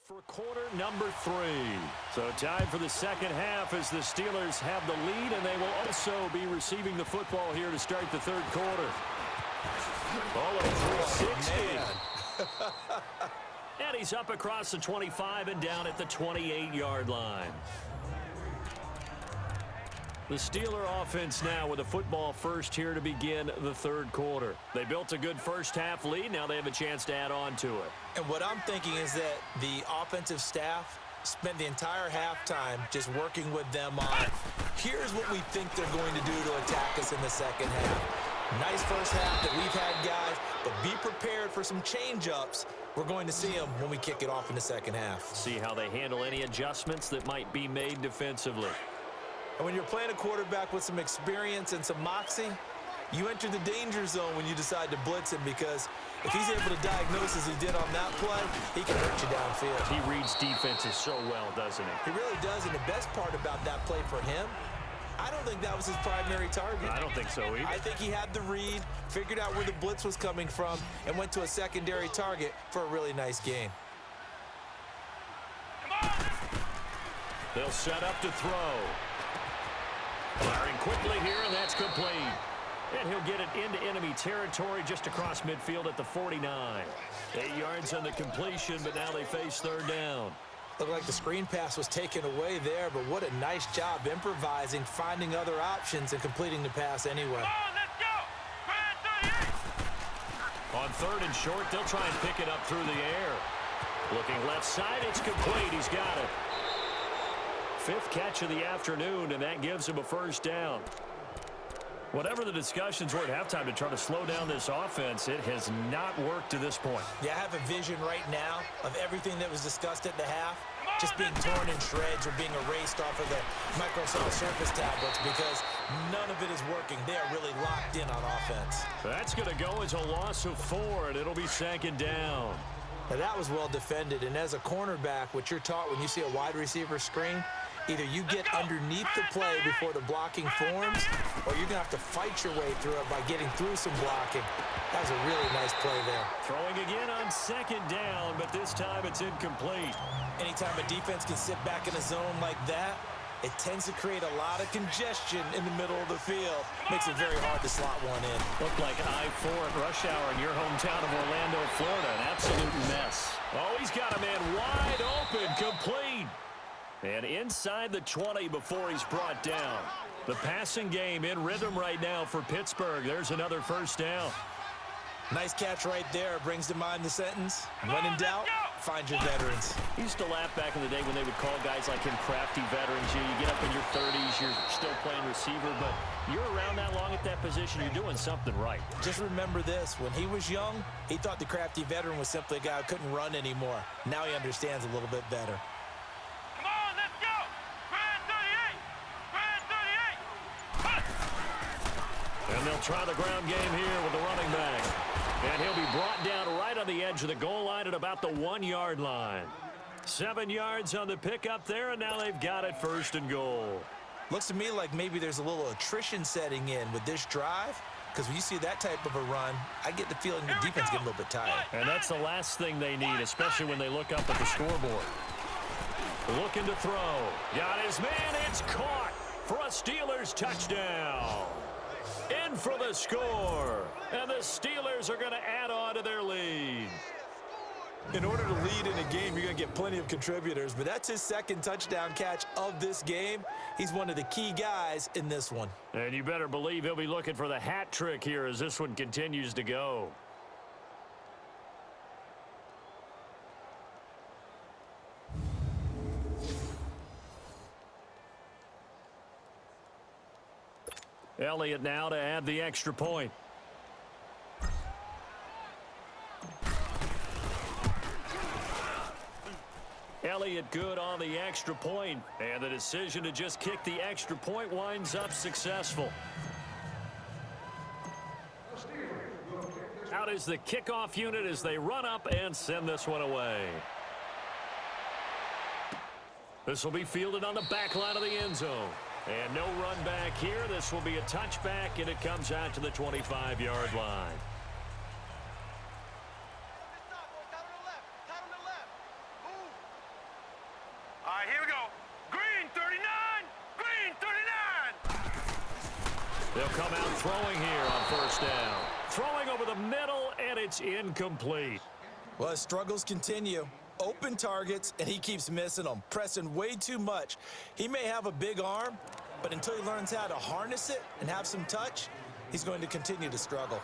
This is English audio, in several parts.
For quarter number 3. So time for the second half as the Steelers have the lead, and they will also be receiving the football here to start the third quarter. All of 360. And he's up across the 25 and down at the 28-yard line. The Steeler offense now with a football first here to begin the third quarter. They built a good first half lead. Now they have a chance to add on to it. And what I'm thinking is that the offensive staff spent the entire halftime just working with them on, here's what we think they're going to do to attack us in the second half. Nice first half that we've had, guys, but be prepared for some change-ups. We're going to see them when we kick it off in the second half. See how they handle any adjustments that might be made defensively. And when you're playing a quarterback with some experience and some moxie, you enter the danger zone when you decide to blitz him, because if he's able to diagnose as he did on that play, he can hurt you downfield. He reads defenses so well, doesn't he? He really does, and the best part about that play for him, I don't think that was his primary target. I don't think so either. I think he had the read, figured out where the blitz was coming from, and went to a secondary target for a really nice gain. They'll set up to throw. Firing quickly here, and that's complete. And he'll get it into enemy territory just across midfield at the 49. 8 yards on the completion, but now they face third down. Looked like the screen pass was taken away there, but what a nice job improvising, finding other options, and completing the pass anyway. Let's go! On third and short, they'll try and pick it up through the air. Looking left side, it's complete. He's got it. 5th catch of the afternoon, and that gives him a first down. Whatever the discussions were at halftime to try to slow down this offense, it has not worked to this point. Yeah, I have a vision right now of everything that was discussed at the half just being torn in shreds or being erased off of the Microsoft Surface tablets, because none of it is working. They are really locked in on offense. That's going to go as a loss of 4, and it'll be second down. Now, that was well defended, and as a cornerback, what you're taught when you see a wide receiver screen, either you get underneath the play before the blocking forms, or you're going to have to fight your way through it by getting through some blocking. That was a really nice play there. Throwing again on second down, but this time it's incomplete. Anytime a defense can sit back in a zone like that, it tends to create a lot of congestion in the middle of the field. Makes it very hard to slot one in. Looked like I-4 at rush hour in your hometown of Orlando, Florida. An absolute mess. Oh, he's got a man wide open, complete. And inside the 20 before he's brought down. The passing game in rhythm right now for Pittsburgh. There's another first down. Nice catch right there. Brings to mind the sentence, when in doubt, find your veterans. I used to laugh back in the day when they would call guys like him crafty veterans. You get up in your 30s, you're still playing receiver, but you're around that long at that position, you're doing something right. Just remember this. When he was young, he thought the crafty veteran was simply a guy who couldn't run anymore. Now he understands a little bit better. And they'll try the ground game here with the running back. And he'll be brought down right on the edge of the goal line at about the 1-yard line. 7 yards on the pickup there, and now they've got it first and goal. Looks to me like maybe there's a little attrition setting in with this drive, because when you see that type of a run, I get the feeling the defense getting a little bit tired. And that's the last thing they need, especially when they look up at the scoreboard. Looking to throw. Got his man. It's caught for a Steelers touchdown. In for the score. And the Steelers are going to add on to their lead. In order to lead in a game, you're going to get plenty of contributors, but that's his second touchdown catch of this game. He's one of the key guys in this one. And you better believe he'll be looking for the hat trick here as this one continues to go. Elliott now to add the extra point. Elliott good on the extra point, and the decision to just kick the extra point winds up successful. Out is the kickoff unit as they run up and send this one away. This will be fielded on the back line of the end zone. And no run back here. This will be a touchback, and it comes out to the 25-yard line. right, here we go. Green 39. Green 39. They'll come out throwing here on first down. Throwing over the middle, and it's incomplete. Well, his struggles continue. Open targets, and he keeps missing them, pressing way too much. He may have a big arm, but until he learns how to harness it and have some touch, he's going to continue to struggle.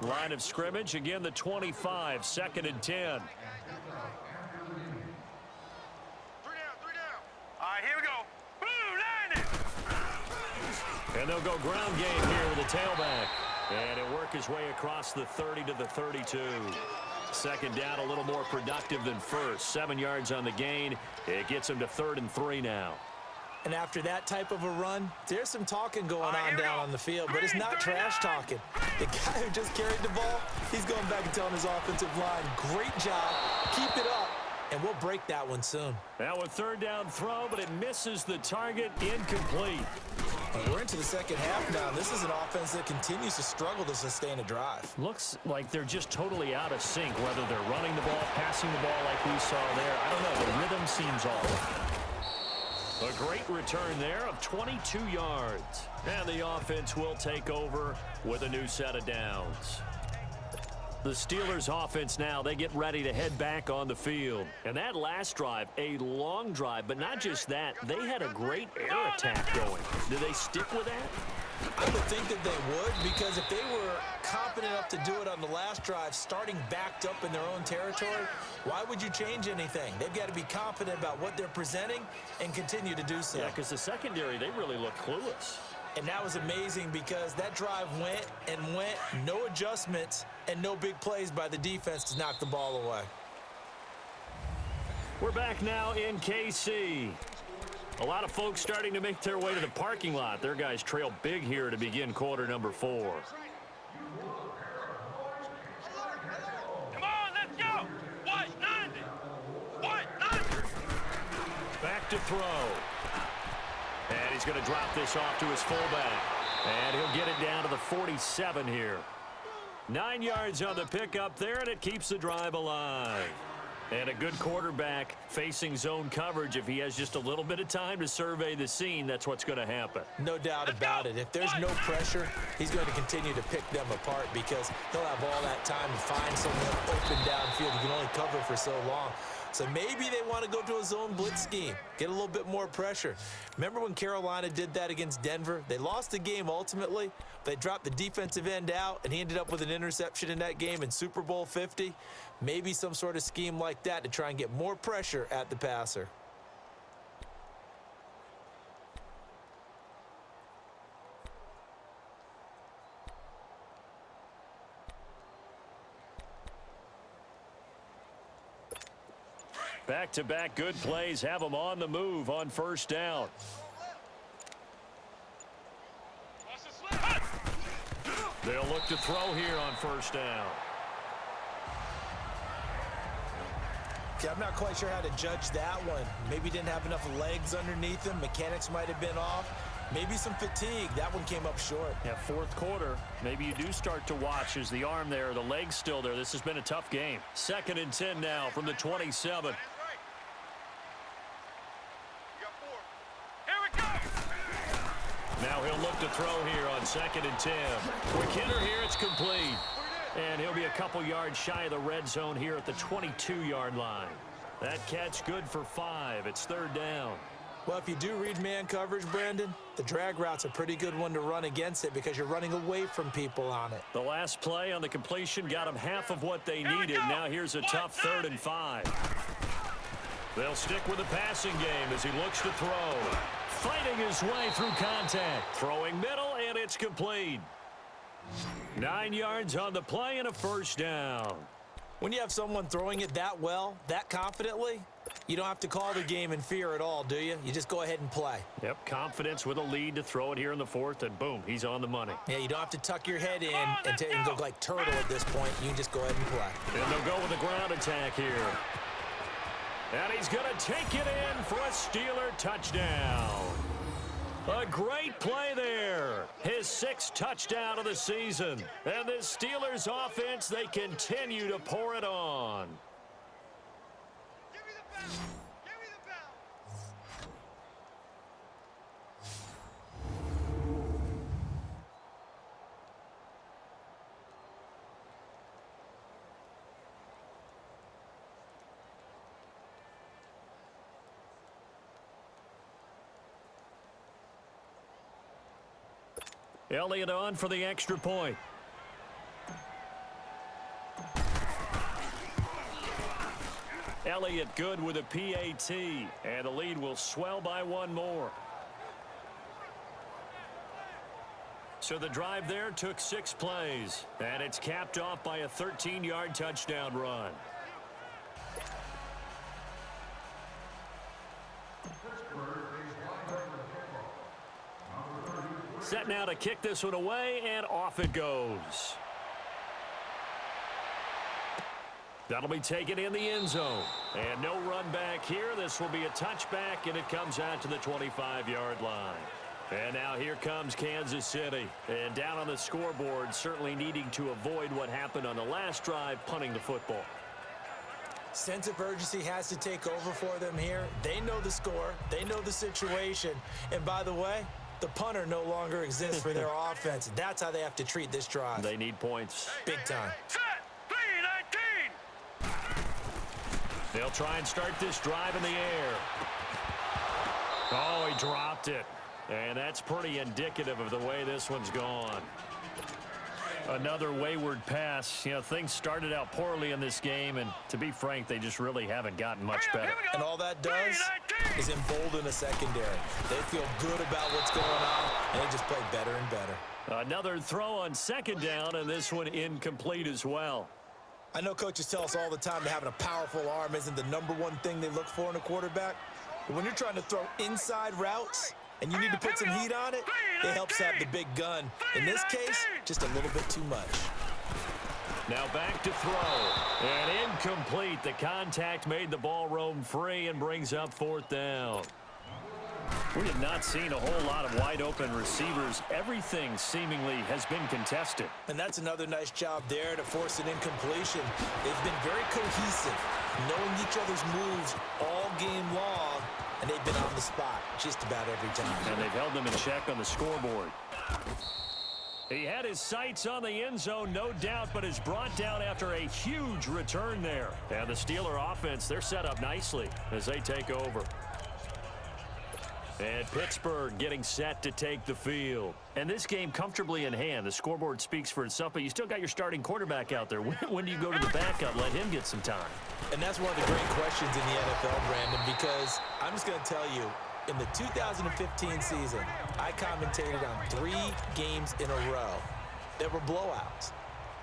Line of scrimmage, again the 25, 2nd and 10. 3 down. All right, here we go. Boom, 90. And they'll go ground game here with the tailback. And it'll work his way across the 30 to the 32. 2nd down, a little more productive than first. 7 yards on the gain. It gets him to 3rd and 3 now. And after that type of a run, there's some talking going on down on the field, but it's not trash talking. The guy who just carried the ball, he's going back and telling his offensive line, great job, keep it up, and we'll break that one soon. Now a 3rd down throw, but it misses the target, incomplete. And we're into the 2nd half now. This is an offense that continues to struggle to sustain a drive. Looks like they're just totally out of sync, whether they're running the ball, passing the ball like we saw there. I don't know, the rhythm seems off. A great return there of 22 yards. And the offense will take over with a new set of downs. The Steelers offense now, they get ready to head back on the field. And that last drive, a long drive, but not just that, they had a great air attack going. Do they stick with that? I would think that they would, because if they were confident enough to do it on the last drive, starting backed up in their own territory, why would you change anything? They've got to be confident about what they're presenting and continue to do so. Yeah, because the secondary, they really look clueless. And that was amazing because that drive went and went, no adjustments and no big plays by the defense to knock the ball away. We're back now in KC. A lot of folks starting to make their way to the parking lot. Their guys trail big here to begin quarter number 4. Come on, let's go. White 90. White 90. Back to throw. And he's going to drop this off to his fullback. And he'll get it down to the 47 here. 9 yards on the pickup there, and it keeps the drive alive. And a good quarterback facing zone coverage. If he has just a little bit of time to survey the scene, that's what's going to happen. No doubt about it. If there's no pressure, he's going to continue to pick them apart because he'll have all that time to find someone open downfield. He can only cover for so long. So maybe they want to go to a zone blitz scheme, get a little bit more pressure. Remember when Carolina did that against Denver? They lost the game ultimately. They dropped the defensive end out, and he ended up with an interception in that game in Super Bowl 50. Maybe some sort of scheme like that to try and get more pressure at the passer. Back-to-back good plays have them on the move on first down. They'll look to throw here on first down. Okay, I'm not quite sure how to judge that one. Maybe didn't have enough legs underneath him. Mechanics might have been off. Maybe some fatigue. That one came up short. Yeah, 4th quarter. Maybe you do start to watch as the arm there, the leg's still there. This has been a tough game. 2nd and 10 now from the 27. Now he'll look to throw here on 2nd and 10. Quick hitter here, it's complete. And he'll be a couple yards shy of the red zone here at the 22-yard line. That catch good for 5. It's 3rd down. Well, if you do read man coverage, Brandon, the drag route's a pretty good one to run against it because you're running away from people on it. The last play on the completion got them half of what they needed. Now here's a tough 3rd and 5. They'll stick with the passing game as he looks to throw. Fighting his way through contact. Throwing middle, and it's complete. 9 yards on the play and a first down. When you have someone throwing it that well, that confidently, you don't have to call the game in fear at all, do you? You just go ahead and play. Yep, confidence with a lead to throw it here in the 4th, and boom, he's on the money. Yeah, you don't have to tuck your head in and go like turtle at this point. You can just go ahead and play. And they'll go with a ground attack here. And he's going to take it in for a Steeler touchdown. A great play there. His 6th touchdown of the season. And the Steelers offense, they continue to pour it on. Elliott on for the extra point. Elliott good with a PAT, and the lead will swell by one more. So the drive there took 6 plays, and it's capped off by a 13-yard touchdown run. Set now to kick this one away, and off it goes. That'll be taken in the end zone. And no run back here. This will be a touchback, and it comes out to the 25-yard line. And now here comes Kansas City. And down on the scoreboard, certainly needing to avoid what happened on the last drive, punting the football. Sense of urgency has to take over for them here. They know the score. They know the situation. And by the way, the punter no longer exists for their offense. That's how they have to treat this drive. They need points. Big time. Set. 3-19. They'll try and start this drive in the air. Oh, he dropped it. And that's pretty indicative of the way this one's gone. Another wayward pass. You know, things started out poorly in this game, and to be frank, they just really haven't gotten much better. And all that does is embolden a secondary. They feel good about what's going on, and they just play better and better. Another throw on second down, and this one incomplete as well. I know coaches tell us all the time that having a powerful arm isn't the #1 thing they look for in a quarterback. But when you're trying to throw inside routes and you need to put some heat on it, it helps have the big gun. In this case, just a little bit too much. Now back to throw. And incomplete. The contact made the ball roam free and brings up 4th down. We have not seen a whole lot of wide-open receivers. Everything seemingly has been contested. And that's another nice job there to force an incompletion. They've been very cohesive, knowing each other's moves all game long, and they've been on the spot just about every time. And they've held them in check on the scoreboard. He had his sights on the end zone, no doubt, but is brought down after a huge return there. And the Steeler offense, they're set up nicely as they take over. And Pittsburgh getting set to take the field. And this game comfortably in hand. The scoreboard speaks for itself, but you still got your starting quarterback out there. When do you go to the backup? Let him get some time. And that's one of the great questions in the NFL, Brandon, because I'm just going to tell you, in the 2015 season, I commentated on 3 games in a row that were blowouts.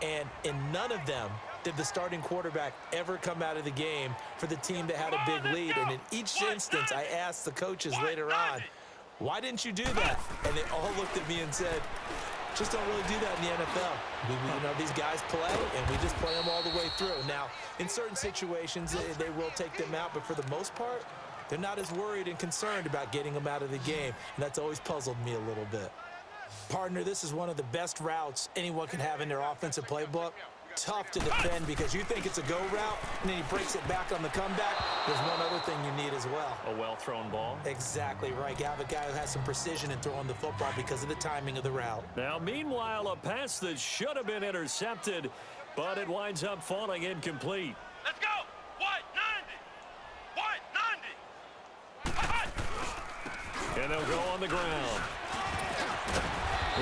And in none of them did the starting quarterback ever come out of the game for the team that had a big lead. And in each instance, I asked the coaches later on, why didn't you do that? And they all looked at me and said, just don't really do that in the NFL. You know, these guys play, and we just play them all the way through. Now, in certain situations, they will take them out, but for the most part, they're not as worried and concerned about getting them out of the game, and that's always puzzled me a little bit. Partner, this is one of the best routes anyone can have in their offensive playbook. Tough to defend because you think it's a go route, and then he breaks it back on the comeback. There's one other thing you need as well. A well-thrown ball. Exactly right. You have a guy who has some precision in throwing the football because of the timing of the route. Now, meanwhile, a pass that should have been intercepted, but it winds up falling incomplete. Let's go. White 90. And they'll go on the ground.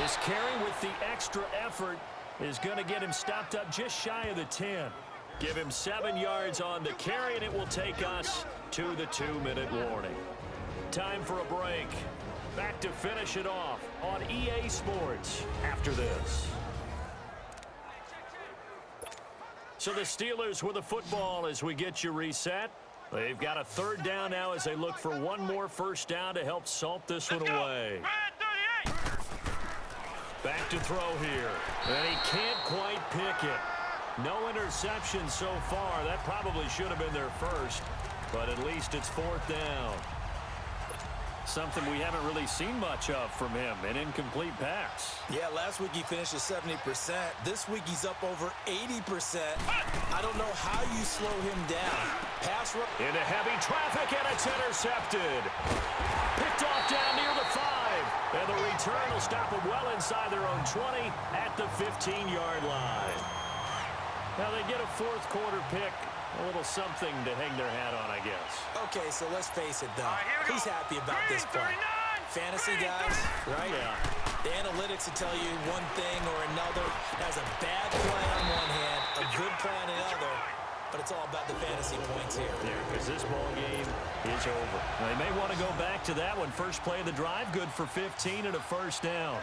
His carry with the extra effort is going to get him stopped up just shy of the 10. Give him 7 yards on the carry, and it will take us to the 2-minute warning. Time for a break. Back to finish it off on EA Sports after this. So the Steelers with the football as we get you reset. They've got a 3rd down now as they look for one more first down to help salt this one away. Back to throw here. And he can't quite pick it. No interception so far. That probably should have been their first. But at least it's 4th down. Something we haven't really seen much of from him. An incomplete pass. Yeah, last week he finished at 70%. This week he's up over 80%. I don't know how you slow him down. Pass rush. Into heavy traffic, and it's intercepted. Picked off down near the 5. And the return will stop them well inside their own 20 at the 15-yard line. Now they get a 4th quarter pick. A little something to hang their hat on, I guess. Okay, so let's face it, though. Who's happy about this play? Fantasy guys, right? Yeah. The analytics will tell you one thing or another. That's a bad play on one hand, a good play on the other, but it's all about the fantasy points here. Yeah, because this ball game is over. They may want to go back to that one. First play of the drive, good for 15 and a first down.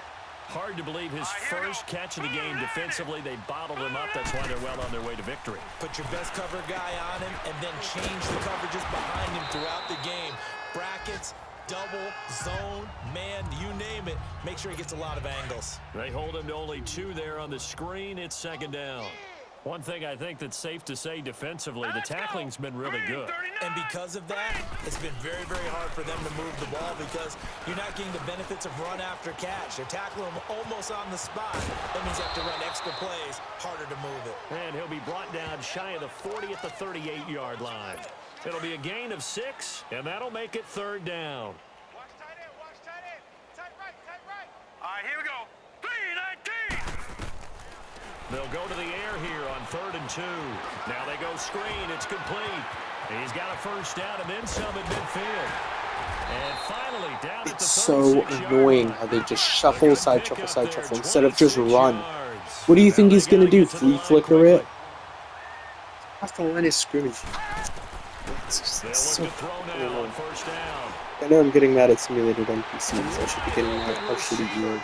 Hard to believe his first catch of the game defensively. They bottled him up. That's why they're well on their way to victory. Put your best cover guy on him and then change the coverages behind him throughout the game. Brackets, double, zone, man, you name it. Make sure he gets a lot of angles. They hold him to only 2 there on the screen. It's second down. One thing I think that's safe to say defensively, the tackling's been really good. And because of that, it's been very, very hard for them to move the ball because you're not getting the benefits of run after catch. They're tackling him almost on the spot. That means you have to run extra plays, harder to move it. And he'll be brought down shy of the 40 at the 38-yard line. It'll be a gain of 6, and that'll make it third down. Watch tight end, watch tight end. Tight right, tight right. All right, here we go. 3-19. They'll go to the air here on 3rd and 2. Now they go screen. It's complete. He's got a first down and then some at midfield. And finally down at the 36-yard line. It's so annoying how they just shuffle, side shuffle, instead of just run. What do you think he's going to do? Flea flicker it? Off the line of scrimmage. It's so annoying. I know I'm getting mad at simulated NPCs. I should be getting mad at how shitty you are.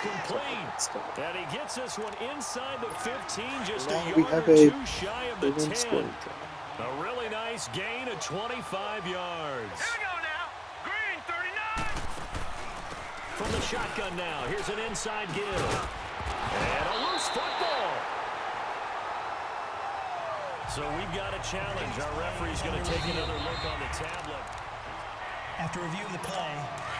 And he gets this one inside the 15, just Now a we yard have or a 2 shy of the 10. scoring A really nice gain of 25 yards. Here we go now. Green, 39. From the shotgun now, here's an inside give. And a loose football. So we've got a challenge. Our referee's going to take another look on the tablet. After review of the play,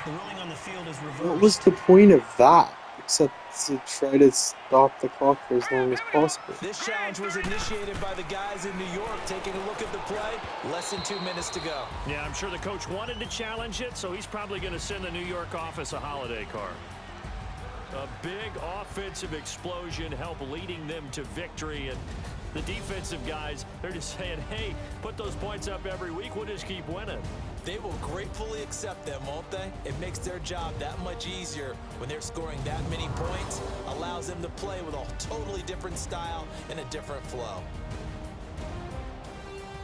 the ruling on the field is reversed. What was the point of that? Except to try to stop the clock for as long as possible. This challenge was initiated by the guys in New York taking a look at the play. Less than 2 minutes to go. Yeah, I'm sure the coach wanted to challenge it, so he's probably going to send the New York office a holiday card. A big offensive explosion helped leading them to victory, and the defensive guys, they're just saying, hey, put those points up every week, we'll just keep winning. They will gratefully accept them, won't they? It makes their job that much easier when they're scoring that many points. Allows them to play with a totally different style and a different flow.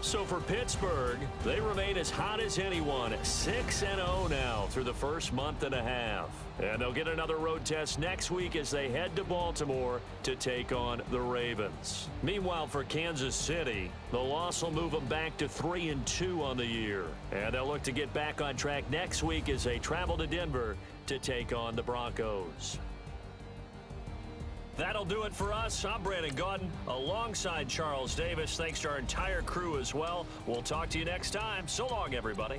So for Pittsburgh, they remain as hot as anyone, 6-0 now through the first month and a half. And they'll get another road test next week as they head to Baltimore to take on the Ravens. Meanwhile, for Kansas City, the loss will move them back to 3-2 on the year. And they'll look to get back on track next week as they travel to Denver to take on the Broncos. That'll do it for us. I'm Brandon Gaudin alongside Charles Davis. Thanks to our entire crew as well. We'll talk to you next time. So long, everybody.